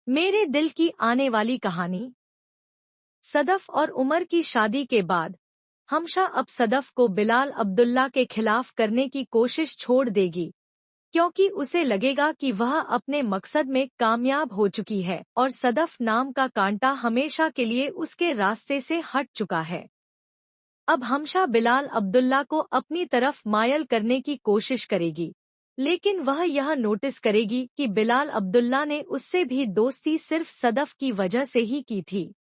मेरे दिल की आने वाली कहानी। सदफ और उमर की शादी के बाद हमशा अब सदफ को बिलाल अब्दुल्ला के खिलाफ करने की कोशिश छोड़ देगी, क्योंकि उसे लगेगा कि वह अपने मकसद में कामयाब हो चुकी है और सदफ नाम का कांटा हमेशा के लिए उसके रास्ते से हट चुका है। अब हमशा बिलाल अब्दुल्ला को अपनी तरफ मायल करने की कोशिश करेगी, लेकिन वह यह नोटिस करेगी कि बिलाल अब्दुल्ला ने उससे भी दोस्ती सिर्फ सदफ की वजह से ही की थी।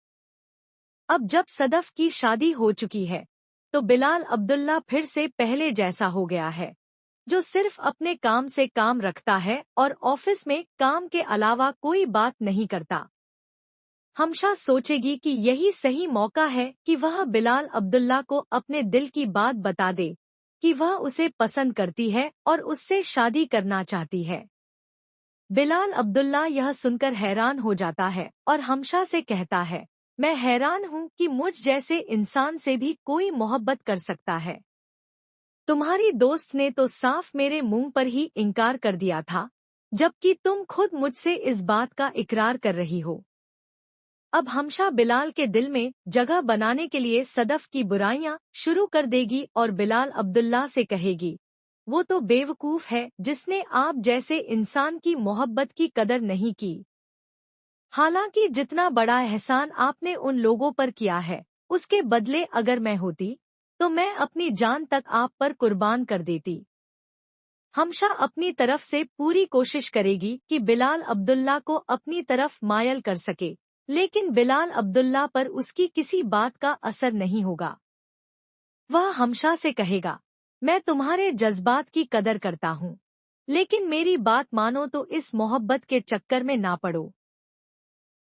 अब जब सदफ की शादी हो चुकी है तो बिलाल अब्दुल्ला फिर से पहले जैसा हो गया है, जो सिर्फ अपने काम से काम रखता है और ऑफिस में काम के अलावा कोई बात नहीं करता। हमशा सोचेगी कि यही सही मौका है कि वह बिलाल अब्दुल्ला को अपने दिल की बात बता दे कि वह उसे पसंद करती है और उससे शादी करना चाहती है। बिलाल अब्दुल्ला यह सुनकर हैरान हो जाता है और हमशा से कहता है, मैं हैरान हूँ कि मुझ जैसे इंसान से भी कोई मोहब्बत कर सकता है। तुम्हारी दोस्त ने तो साफ मेरे मुंह पर ही इनकार कर दिया था, जबकि तुम खुद मुझसे इस बात का इकरार कर रही हो। अब हमशा बिलाल के दिल में जगह बनाने के लिए सदफ की बुराइयां शुरू कर देगी और बिलाल अब्दुल्ला से कहेगी, वो तो बेवकूफ है जिसने आप जैसे इंसान की मोहब्बत की कदर नहीं की। हालांकि जितना बड़ा एहसान आपने उन लोगों पर किया है, उसके बदले अगर मैं होती तो मैं अपनी जान तक आप पर कुर्बान कर देती। हमशा अपनी तरफ से पूरी कोशिश करेगी कि बिलाल अब्दुल्ला को अपनी तरफ मायल कर सके, लेकिन बिलाल अब्दुल्ला पर उसकी किसी बात का असर नहीं होगा। वह हमशा से कहेगा, मैं तुम्हारे जज्बात की कदर करता हूँ, लेकिन मेरी बात मानो तो इस मोहब्बत के चक्कर में ना पड़ो।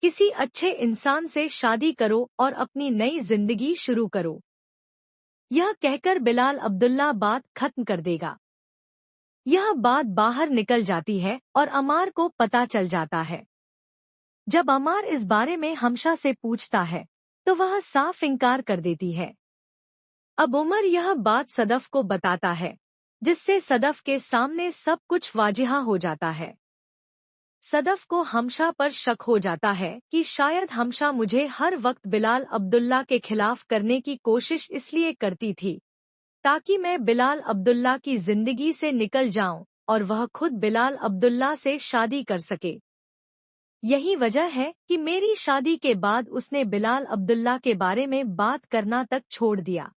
किसी अच्छे इंसान से शादी करो और अपनी नई जिंदगी शुरू करो। यह कहकर बिलाल अब्दुल्ला बात खत्म कर देगा। यह बात बाहर निकल जाती है और अमार को पता चल जाता है। जब अमार इस बारे में हमशा से पूछता है तो वह साफ इनकार कर देती है। अब उमर यह बात सदफ को बताता है, जिससे सदफ के सामने सब कुछ वाजिहा हो जाता है। सदफ को हमशा पर शक हो जाता है कि शायद हमशा मुझे हर वक्त बिलाल अब्दुल्ला के खिलाफ करने की कोशिश इसलिए करती थी ताकि मैं बिलाल अब्दुल्ला की जिंदगी से निकल जाऊं और वह खुद बिलाल अब्दुल्ला से शादी कर सके। यही वजह है कि मेरी शादी के बाद उसने बिलाल अब्दुल्ला के बारे में बात करना तक छोड़ दिया।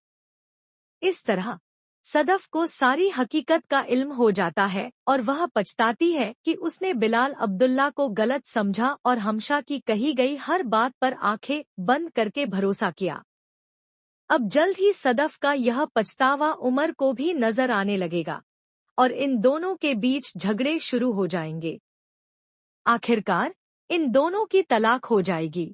इस तरह सदफ को सारी हकीकत का इल्म हो जाता है और वह पछताती है कि उसने बिलाल अब्दुल्ला को गलत समझा और हमशा की कही गई हर बात पर आंखें बंद करके भरोसा किया। अब जल्द ही सदफ का यह पछतावा उमर को भी नजर आने लगेगा और इन दोनों के बीच झगड़े शुरू हो जाएंगे। आखिरकार इन दोनों की तलाक हो जाएगी।